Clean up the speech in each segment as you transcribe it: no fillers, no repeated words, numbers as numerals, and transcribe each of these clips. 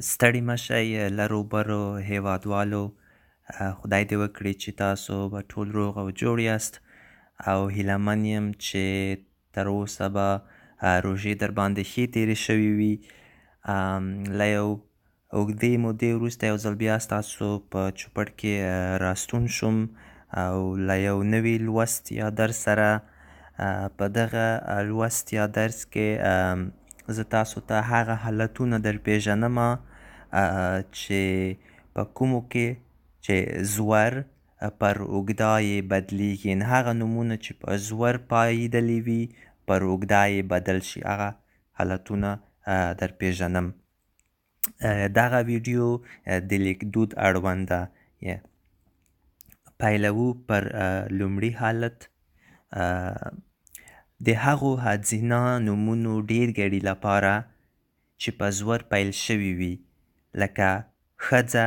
ستړي مه شئ لرو برو هیوادوالو. خدای دې وکړي چې تاسو به ټول روغ او جوړ یاست او هیله من یم چې تر اوسه به روژې در باندې ښې تېرې شوې وي. له یو اوږدې مودې وروسته یو ځل بیا ستاسو په چوپړ کې راستون شوم او له یو نوي لوست یا درس سره. په دغه لوست یا درس کې زه تاسو ته هغه حالتونه در پیژنمه چې په کومو کې چې زور پر اوږده یې بدلیږي، یعنې هغه نومونه چې په زور پایېدلي وي پر اوږده یې بدل شي، هغه حالتونه در پیژنم. دغه ویډیو د لیکدود اړونده پیلوو پر لومړي حالت. د هغو ښځینه نومونو ډېر ګړي لپاره چې په زور پیل شوي وي، لکه ښځه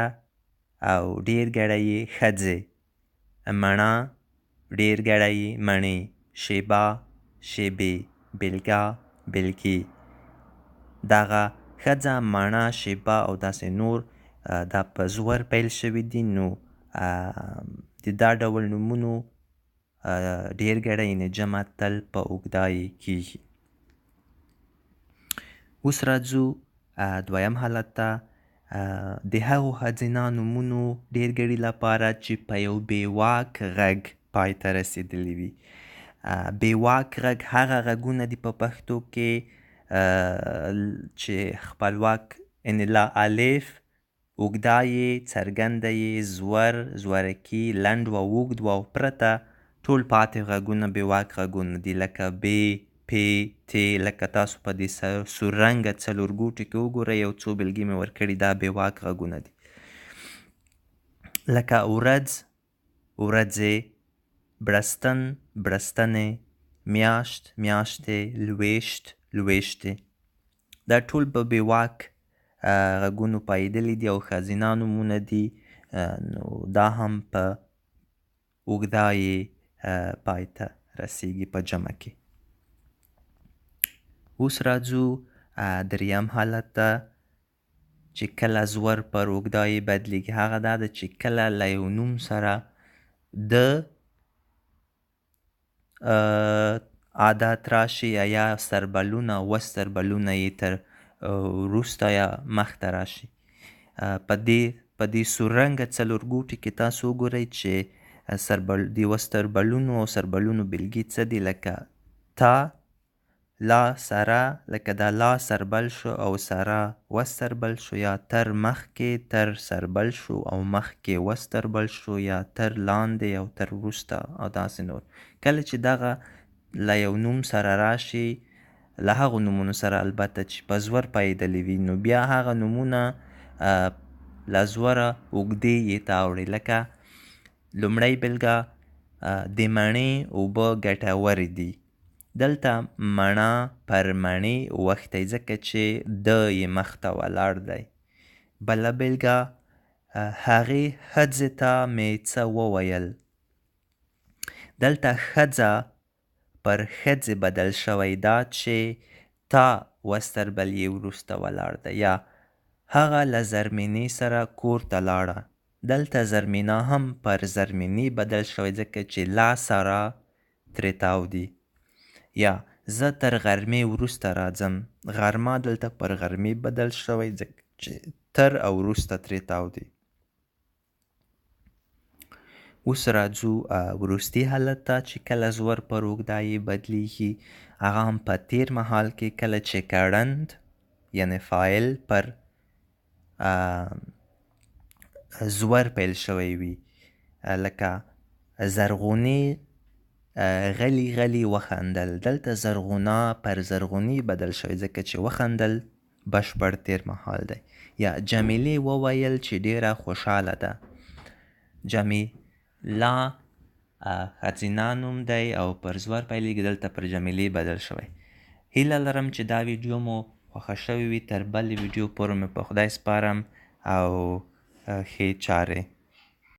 او ډېر ګړی یې ښځې، مڼه ډېر ګړی یې مڼې، شیبه شیبې، بېلګه بېلګې. دغه ښځه، مڼه، شیبه او داسې نور دا په زور پیل شوي دي. نو د دا ډول نومونو ډېر ګړی یعنې جمع تل په اوږده یې کېږي. اوس راځو دویم حالت ته. د هغو ښځینه نومونو ډېر ګړي لپاره چې په یو بېواک غږ پای ته رسېدلي وي. بېواک غږ هغه غږونه دي په پښتو کې چې خپلواک، یعنې له الف اوږده یې، څرګنده یې، زور، زورکي، لنډ و اوږد واو پرته ټول پاتې غږونه بېواک غږونه دي، لکه بې، پې، تې. لکه تاسو په دې سور رنګه څلورګوټي کې وګورئ، یو څو بېلګې مې ورکړي، دا بېواک غږونه دي. لکه ورځ، ورځې، بړستن، بړستنې، میاشت، میاشتې، لوېشت، لوېشتې. دا ټول په بېواک غږونو پایېدلي دي او ښځینه نومونه دي. نو دا هم په اوږده یې پای ته رسیږي په جمع کې. اوس راځو دریم حالت ته چې کله زور پر اوږده یې بدلیږي. هغه دا ده چې کله له یو نوم سره د عادت راشي یا سربلونه و سربلونه یې تر وروسته یا مخته راشي. په دې سور رنګه څلورګوټي کې تاسو وګورئ چې د و سربلونو او سربلونو بېلګې څه دي، لکه تا، لا، سره. لکه دا لا سربل شو او سره و سربل شو، یا تر مخکې تر سربل شو او مخکې و سربل شو، یا تر لاندې او تر وروسته او داسې نور. کله چې دغه له یو نوم سره راشي، له هغو نومونو سره البته چې په زور پایېدلي وي، نو بیا هغه نومونه له زوره اوږدې یې ته اوړي. لکه لومړی بېلګه، د مڼې اوبه ګټورې دي. دلته مڼه پر مڼې اوښتی ځکه چې د یې مخته ولاړ دی. بله بېلګه، هغې ښځې ته مې څه وویل. دلته ښځه پر ښځې بدل شوی، دا چې تا و سربل یې وروسته ولاړ دی. یا هغه له زرمینې سره کور ته لاړه. دلته زرمینه هم پر زرمینې بدل شوی ځکه چې لا سره ترې تاو دي. یا زه تر غرمې وروسته راځم. غرمه دلته پر غرمې بدل شوی ځکه چې تر او وروسته ترې تاو دي. اوس راځو وروستي حالت ته چې کله زور پر اوږده یې بدلیږي. هغه هم په تېر مهال کې کله چې کړند، یعنې فاعل پر زور پیل شوی وي. لکه زرغونې غلي غلي وخندل. دلته زرغونه پر زرغونې بدل شوی ځکه چې وخندل بشپړ تېر مهال دی. یا جمیلې وویل چې ډېره خوشحاله ده. جمیله ښځینه نوم دی او پر زور پیلېږي، دلته پر جمیلې بدل شوی. هیله لرم چې دا ویډیو مو خوښه شوې وي. تر بلې ویډیو پورې مې په خدای سپارم او ښې چارې.